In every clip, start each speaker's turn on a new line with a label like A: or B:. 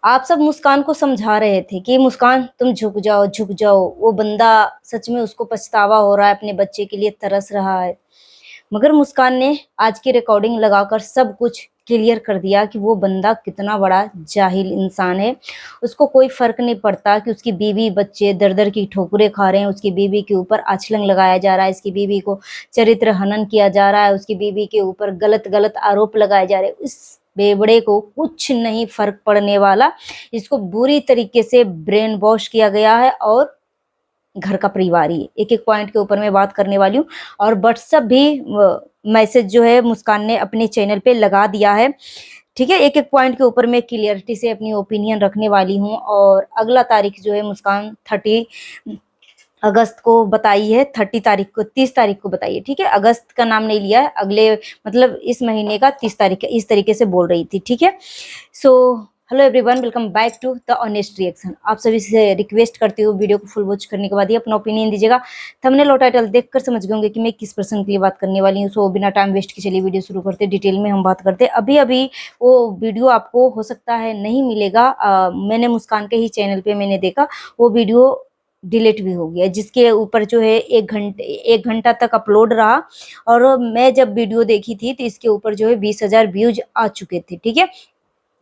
A: आप सब मुस्कान को समझा रहे थे कि मुस्कान तुम झुक जाओ, झुक जाओ। वो बंदा सच में उसको पछतावा हो रहा है, अपने बच्चे के लिए तरस रहा है। मगर मुस्कान ने आज की रिकॉर्डिंग लगाकर सब कुछ क्लियर कर दिया कि वो बंदा कितना बड़ा जाहिल इंसान है। उसको कोई फ़र्क नहीं पड़ता कि उसकी बीवी-बच्चे दर-दर की ठोकरें खा रहे हैं, उसकी बीवी के ऊपर आचलन लगाया जा रहा है, इसकी बीवी को चरित्र हनन किया जा रहा है, उसकी बीवी के ऊपर गलत-गलत आरोप लगाए जा रहे हैं। इस बेवड़े को कुछ नहीं फ़र्क पड़ने वाला। इसको बुरी तरीके से ब्रेन वॉश किया गया है और घर का परिवार ही है। एक-एक पॉइंट के ऊपर मैं बात करने वाली हूँ और व्हाट्सएप भी मैसेज जो है मुस्कान ने अपने चैनल पे लगा दिया है। ठीक है? एक-एक पॉइंट के ऊपर मैं क्लियरिटी से अपनी ओपिनियन रखने वाली हूँ और अगला तारीख जो है मुस्कान 30 अगस्त को बताई है, 30 तारीख को 30 तारीख को बताई है, ठीक है? अगस्त का नाम नहीं लिया है, अगले मतलब इस महीने का 30 तारीख है, इस तरीके से बोल रही थी, ठीक है? So hello everyone, welcome back to the honest reaction. आप सभी से रिक्वेस्ट करती हूँ वीडियो को फुल वॉच करने के बाद ही अपना ओपिनियन दीजिएगा। थंबनेल और टाइटल देखकर समझ गए होंगे कि मैं किस पर्सन के लिए बात करने वाली हूँ। सो बिना टाइम वेस्ट के चलिए वीडियो शुरू करते हैं, डिटेल में हम बात करते हैं। अभी-अभी वो वीडियो आपको हो सकता है नहीं मिलेगा, मैंने मुस्कान के ही चैनल पे मैंने देखा, वो वीडियो डिलीट भी हो गया, जिसके ऊपर जो है 1 घंटा तक अपलोड रहा और मैं जब वीडियो देखी थी तो इसके ऊपर जो है 20,000 व्यूज आ चुके थे, ठीक है?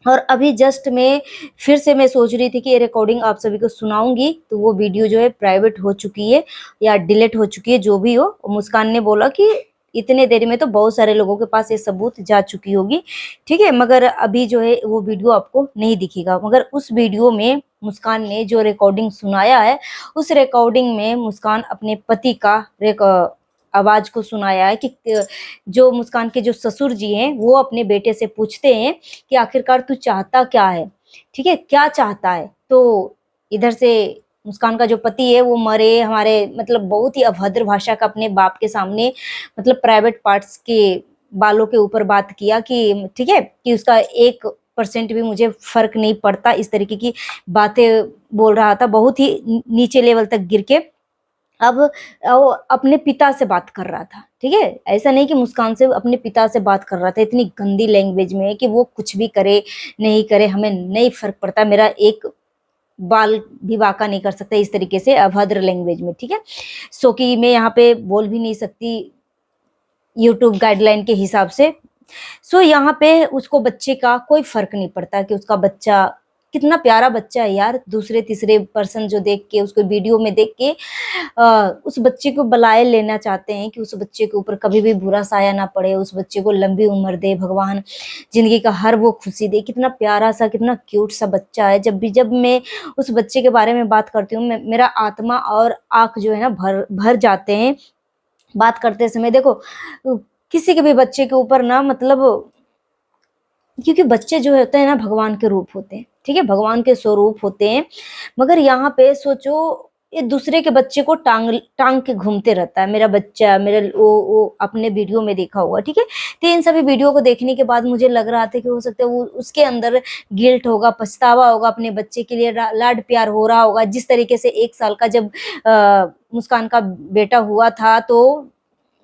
A: और अभी जस्ट मैं फिर से मैं सोच रही थी कि ये रिकॉर्डिंग आप सभी को सुनाऊंगी, तो वो वीडियो जो है प्राइवेट हो चुकी है या डिलीट हो चुकी है, जो भी हो। मुस्कान ने बोला कि इतने देर में तो बहुत सारे लोगों के पास ये सबूत जा चुकी होगी, ठीक है? मगर अभी जो है वो वीडियो आपको नहीं दिखेगा। मगर उस वीडियो में मुस्कान ने जो रिकॉर्डिंग सुनाया है, उस रिकॉर्डिंग में मुस्कान अपने पति का आवाज को सुनाया है कि जो मुस्कान के जो ससुर जी हैं, वो अपने बेटे से पूछते हैं कि आखिरकार तू चाहता क्या है, ठीक है? क्या चाहता है? तो इधर से मुस्कान का जो पति है वो मरे हमारे मतलब बहुत ही अभद्र भाषा का अपने बाप के सामने मतलब प्राइवेट पार्ट्स के बालों के ऊपर बात किया कि ठीक है, कि उसका 1% भी मुझे फ़र्क नहीं पड़ता, इस तरीके की बातें बोल रहा था, बहुत ही नीचे लेवल तक गिर के। अब वो अपने पिता से बात कर रहा था, ठीक है? ऐसा नहीं कि मुस्कान से, अपने पिता से बात कर रहा था, इतनी गंदी लैंग्वेज में कि वो कुछ भी करे, नहीं करे, हमें नहीं फ़र्क पड़ता, मेरा एक बाल भी बांका नहीं कर सकता, इस तरीके से अभद्र लैंग्वेज में, ठीक है? सो कि मैं यहाँ पे बोल भी नहीं सकती यूट्यूब गाइडलाइन के हिसाब से। सो यहाँ पे उसको बच्चे का कोई फ़र्क नहीं पड़ता कि उसका बच्चा कितना प्यारा बच्चा है यार, दूसरे तीसरे पर्सन जो देख के उसको वीडियो में देख के उस बच्चे को बलाए लेना चाहते हैं कि उस बच्चे के ऊपर कभी भी बुरा साया ना पड़े, उस बच्चे को लंबी उम्र दे भगवान, ज़िंदगी का हर वो खुशी दे। कितना प्यारा सा, कितना क्यूट सा बच्चा है। जब मैं उस बच्चे के बारे में बात करती हूँ, मेरा आत्मा और आँख जो है ना भर भर जाते हैं बात करते समय। देखो किसी के भी बच्चे के ऊपर ना मतलब, क्योंकि बच्चे जो होते हैं ना भगवान के रूप होते हैं, ठीक है? भगवान के स्वरूप होते हैं। मगर यहाँ पे सोचो, ये दूसरे के बच्चे को टांग के घूमते रहता है, मेरा बच्चा, मेरा वो आपने वीडियो में देखा होगा, ठीक है? तो इन सभी वीडियो को देखने के बाद मुझे लग रहा था कि हो सकता है वो उसके अंदर गिल्ट होगा, पछतावा होगा, अपने बच्चे के लिए लाड प्यार हो रहा होगा। जिस तरीके से 1 साल का जब मुस्कान का बेटा हुआ था, तो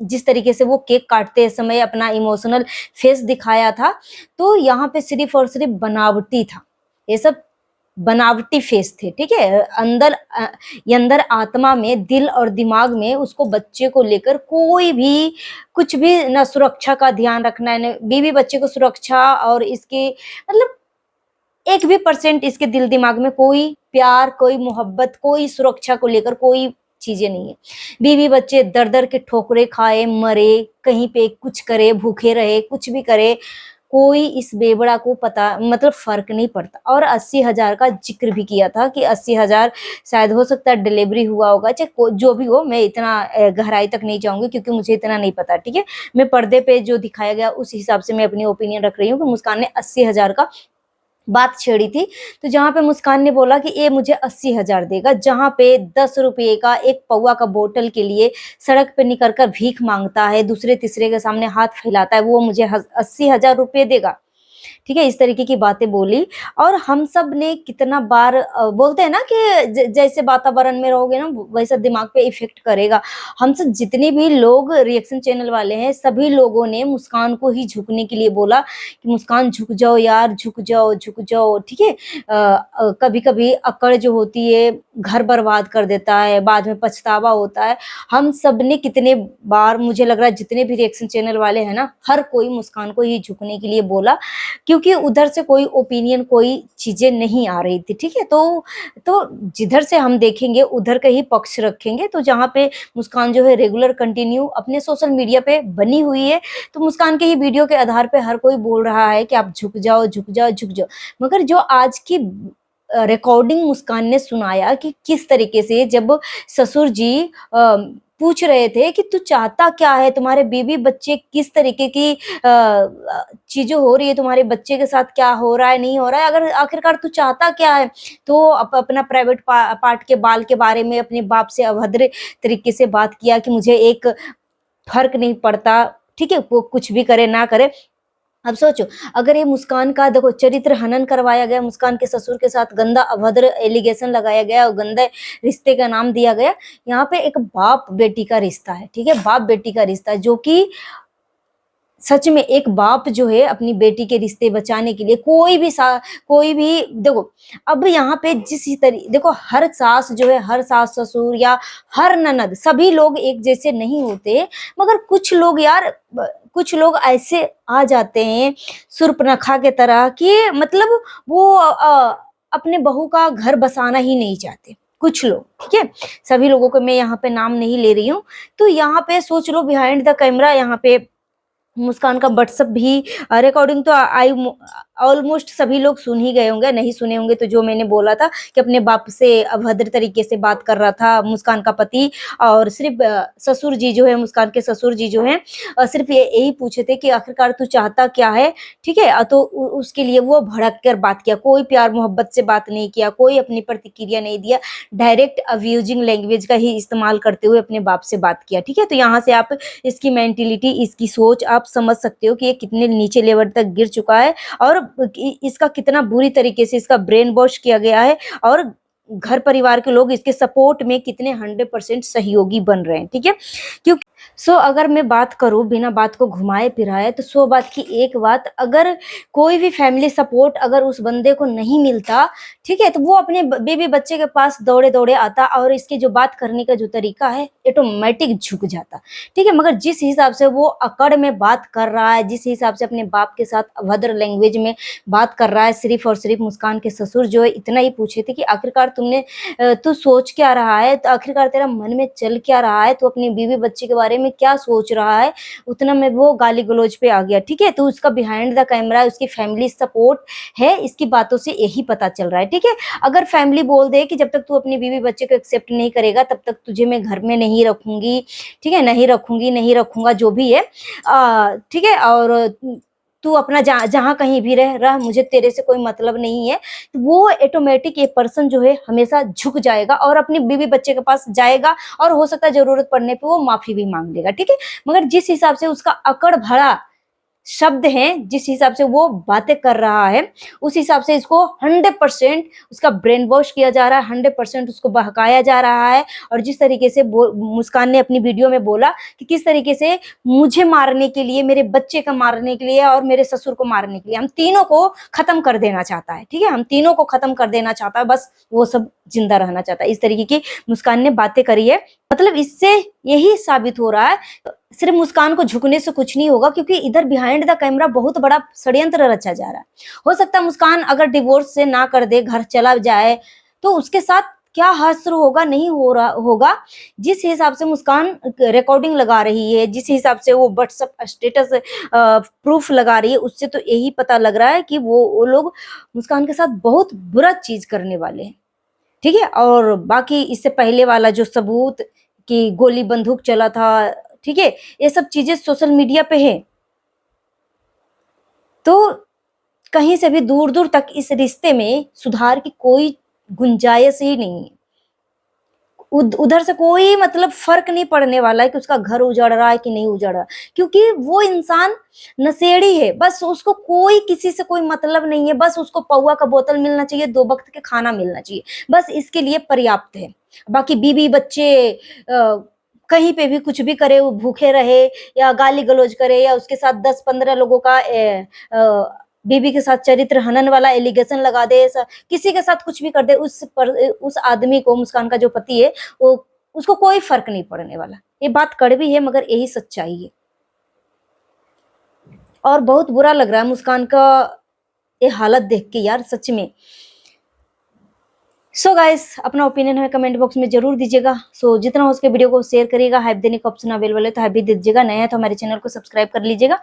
A: जिस तरीके से वो केक काटते समय अपना इमोशनल फेस दिखाया था, तो यहाँ पे सिर्फ़ और सिर्फ़ बनावटी था। ये सब बनावटी फेस थे, ठीक है? ये अंदर आत्मा में, दिल और दिमाग में उसको बच्चे को लेकर कोई भी कुछ भी ना सुरक्षा का ध्यान रखना है, ना बीवी बच्चे को सुरक्षा और इसके मतलब 1 भी परसेंट इसके दिल दिमाग में कोई प्यार, कोई मोहब्बत, कोई सुरक्षा को लेकर कोई चीज़ें नहीं है। बीवी बच्चे दर-दर के ठोकरें खाए, मरे, कहीं पे कुछ करे, भूखे रहे, कुछ भी करे, कोई इस बेवड़ा को पता मतलब फ़र्क नहीं पड़ता। और 80,000 का ज़िक्र भी किया था कि 80,000 शायद हो सकता है डिलीवरी हुआ होगा, चाहे को जो भी हो, मैं इतना गहराई तक नहीं जाऊँगी क्योंकि मुझे इतना नहीं पता, ठीक है? मैं पर्दे पे जो दिखाया गया उस हिसाब से मैं अपनी ओपिनियन रख रही हूँ कि मुस्कान ने 80,000 का बात छेड़ी थी। तो जहाँ पे मुस्कान ने बोला कि ये मुझे 80,000 देगा, जहाँ पे 10 रुपये का 1 पौवा का बोतल के लिए सड़क पे निकल कर भीख माँगता है, दूसरे-तीसरे के सामने हाथ फैलाता है, वो मुझे 80,000 रुपए देगा। ठीक है, इस तरीके की बातें बोली। और हम सब ने कितना बार बोलते हैं ना कि जैसे वातावरण में रहोगे ना वैसा दिमाग पे इफ़ेक्ट करेगा। हम सब जितने भी लोग रिएक्शन चैनल वाले हैं, सभी लोगों ने मुस्कान को ही झुकने के लिए बोला कि मुस्कान झुक जाओ यार, झुक जाओ, झुक जाओ, ठीक है? कभी-कभी अकड़ जो होती है घर बर्बाद कर देता है, बाद में पछतावा होता है। हम सब ने कितने बार, मुझे लग रहा है जितने भी रिएक्शन चैनल वाले हैं ना, हर कोई मुस्कान को ही झुकने के लिए बोला, क्योंकि उधर से कोई ओपिनियन, कोई चीज़ें नहीं आ रही थी, ठीक है? तो जिधर से हम देखेंगे उधर का ही पक्ष रखेंगे। तो जहाँ पे मुस्कान जो है रेगुलर कंटिन्यू अपने सोशल मीडिया पे बनी हुई है, तो मुस्कान के ही वीडियो के आधार पे हर कोई बोल रहा है कि आप झुक जाओ, झुक जाओ, झुक जाओ। मगर जो आज की रिकॉर्डिंग मुस्कान ने सुनाया कि किस तरीके से जब ससुर जी पूछ रहे थे कि तू चाहता क्या है? तुम्हारे बीवी बच्चे किस तरीके की चीज़ें हो रही है, तुम्हारे बच्चे के साथ क्या हो रहा है, नहीं हो रहा है? अगर आखिरकार तू चाहता क्या है? तो अपना प्राइवेट पार्ट के बाल के बारे में अपने बाप से अभद्र तरीके से बात किया कि मुझे एक फ़र्क नहीं पड़ता, ठीक है? वो कुछ भी करे ना करे। अब सोचो, अगर ये मुस्कान का देखो चरित्र हनन करवाया गया, मुस्कान के ससुर के साथ गंदा अभद्र एलिगेशन लगाया गया और गंदे रिश्ते का नाम दिया गया। यहाँ पे एक बाप बेटी का रिश्ता है, ठीक है? बाप बेटी का रिश्ता है, जो कि सच में एक बाप जो है अपनी बेटी के रिश्ते बचाने के लिए कोई भी देखो, अब यहाँ पे देखो, हर सास जो है, हर सास ससुर या हर ननद, सभी लोग एक जैसे नहीं होते। मगर कुछ लोग यार, कुछ लोग ऐसे आ जाते हैं सुर्पनखा के तरह कि मतलब वो अपने बहू का घर बसाना ही नहीं चाहते, कुछ लोग, ठीक है? सभी लोगों को मैं यहाँ पे नाम नहीं ले रही हूँ। तो यहाँ पे सोच लो, बिहाइंड द कैमरा यहाँ पे मुस्कान का व्हाट्सएप भी रिकॉर्डिंग तो आई ऑलमोस्ट सभी लोग सुन ही गए होंगे, नहीं सुने होंगे तो जो मैंने बोला था कि अपने बाप से अभद्र तरीके से बात कर रहा था मुस्कान का पति। और सिर्फ ससुर जी जो है, मुस्कान के ससुर जी जो हैं, सिर्फ ये यही पूछे थे कि आखिरकार तू चाहता क्या है, ठीक है? तो उसके लिए वो भड़क कर बात किया, कोई प्यार मोहब्बत से बात नहीं किया, कोई अपनी प्रतिक्रिया नहीं दिया, डायरेक्ट अब्यूजिंग लैंग्वेज का ही इस्तेमाल करते हुए अपने बाप से बात किया, ठीक है? तो यहाँ से आप इसकी मेंटेलिटी, इसकी सोच आप समझ सकते हो कि ये कितने नीचे लेवल तक गिर चुका है और इसका कितना बुरी तरीके से इसका ब्रेन वॉश किया गया है और घर परिवार के लोग इसके सपोर्ट में कितने 100% सहयोगी बन रहे हैं, ठीक है? क्योंकि अगर मैं बात करूँ बिना बात को घुमाए फिराए, तो बात की एक बात, अगर कोई भी फैमिली सपोर्ट अगर उस बंदे को नहीं मिलता, ठीक है? तो वो अपने बेबी बच्चे के पास दौड़े-दौड़े आता और इसकी जो बात करने का जो तरीका है ऑटोमेटिक झुक जाता, ठीक है? मगर जिस हिसाब से वो अकड़ में बात कर रहा है, जिस हिसाब से अपने बाप के साथ अभद्र लैंग्वेज में बात कर रहा है, सिर्फ़ और सिर्फ़ मुस्कान के ससुर जो है इतना ही पूछे थे कि आखिरकार तू सोच क्या रहा है? तो आखिरकार तेरा मन में चल क्या रहा है? तू अपनी बीवी बच्चे के बारे में क्या सोच रहा है? उतना में वो गाली-गलौज पे आ गया, ठीक है? तो उसका बिहाइंड द कैमरा उसकी फैमिली सपोर्ट है, इसकी बातों से यही पता चल रहा है, ठीक है? अगर फैमिली बोल दे कि जब तक तू अपनी बीवी बच्चे को एक्सेप्ट नहीं करेगा, तब तक तुझे मैं घर में नहीं रखूँगी, ठीक है? नहीं रखूँगी, नहीं रखूँगा, जो भी है ठीक है? और तू अपना जहाँ कहीं भी रह, मुझे तेरे से कोई मतलब नहीं है। तो वो ऑटोमेटिक ये पर्सन जो है हमेशा झुक जाएगा और अपनी बीवी बच्चे के पास जाएगा और हो सकता है ज़रूरत पड़ने पे वो माफ़ी भी माँग लेगा, ठीक है? मगर जिस हिसाब से उसका अकड़ भरा शब्द हैं, जिस हिसाब से वो बातें कर रहा है, उस हिसाब से इसको 100% उसका ब्रेन वॉश किया जा रहा है, 100% उसको बहकाया जा रहा है। और जिस तरीके से मुस्कान ने अपनी वीडियो में बोला कि किस तरीके से मुझे मारने के लिए, मेरे बच्चे को मारने के लिए और मेरे ससुर को मारने के लिए, हम तीनों को खत्म कर देना चाहता है, ठीक है? हम तीनों को खत्म कर देना चाहता है, बस वो सब जिंदा रहना चाहता है। इस तरीके की मुस्कान ने बातें करी है। मतलब इससे यही साबित हो रहा है, सिर्फ मुस्कान को झुकने से कुछ नहीं होगा, क्योंकि इधर बिहाइंड द कैमरा बहुत बड़ा षड्यंत्र रचा जा रहा है। हो सकता है मुस्कान अगर डिवोर्स से ना कर दे, घर चला जाए, तो उसके साथ क्या हश्र होगा, नहीं हो रहा होगा। जिस हिसाब से मुस्कान रिकॉर्डिंग लगा रही है, जिस हिसाब से वो व्हाट्सएप स्टेटस प्रूफ लगा रही है, उससे तो यही पता लग रहा है कि वो लोग मुस्कान के साथ बहुत बुरा चीज करने वाले हैं, ठीक है? और बाकी इससे पहले वाला जो सबूत कि गोली बंदूक चला था, ठीक है? ये सब चीज़ें सोशल मीडिया पे है। तो कहीं से भी दूर-दूर तक इस रिश्ते में सुधार की कोई गुंजाइश ही नहीं है। उधर से कोई मतलब फर्क नहीं पड़ने वाला है कि उसका घर उजड़ रहा है कि नहीं उजड़ रहा, क्योंकि वो इंसान नशेड़ी है। बस उसको कोई किसी से कोई मतलब नहीं है, बस उसको पौवा का बोतल मिलना चाहिए, 2 वक्त के खाना मिलना चाहिए, बस इसके लिए पर्याप्त है। बाकी बीवी बच्चे कहीं पे भी कुछ भी करे, वो भूखे रहे या गाली गलौज करे या उसके साथ 10-15 लोगों का बीबी के साथ चरित्र हनन वाला एलिगेशन लगा दे, किसी के साथ कुछ भी कर दे, उस आदमी को, मुस्कान का जो पति है, वो उसको कोई फर्क नहीं पड़ने वाला। ये बात कड़वी है मगर यही सच्चाई है। और बहुत बुरा लग रहा है मुस्कान का ये हालत देख के यार, सच में। सो गाइस, अपना ओपिनियन हमें कमेंट बॉक्स में जरूर दीजिएगा। सो जितना हो सके वीडियो को शेयर करिएगा, हाइप देने का ऑप्शन अवेलेबल है तो हाइप भी दीजिएगा, नया है तो हमारे चैनल को सब्सक्राइब कर लीजिएगा।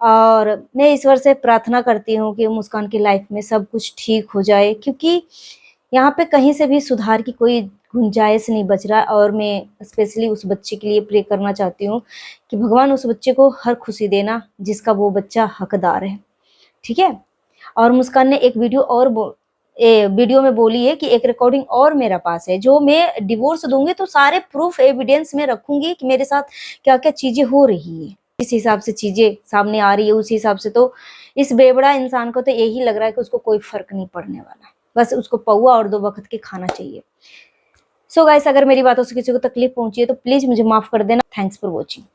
A: और मैं ईश्वर से प्रार्थना करती हूँ कि मुस्कान की लाइफ में सब कुछ ठीक हो जाए, क्योंकि यहाँ पे कहीं से भी सुधार की कोई गुंजाइश नहीं बच रहा। और मैं स्पेशली उस बच्चे के लिए प्रे करना चाहती हूँ कि भगवान उस बच्चे को हर खुशी देना जिसका वो बच्चा हकदार है, ठीक है। और मुस्कान ने एक वीडियो में बोली है कि एक रिकॉर्डिंग और मेरे पास है, जो मैं डिवोर्स दूंगी तो सारे प्रूफ एविडेंस में रखूंगी कि मेरे साथ क्या क्या चीजें हो रही है। इस हिसाब से चीजें सामने आ रही है, उस हिसाब से तो इस बेवड़ा इंसान को तो यही लग रहा है कि उसको कोई फर्क नहीं पड़ने वाला, बस उसको पौवा और 2 वक्त के खाना चाहिए। सो गाइस, अगर मेरी बातों से किसी को तकलीफ पहुंची है तो प्लीज मुझे माफ कर देना। Thanks for watching.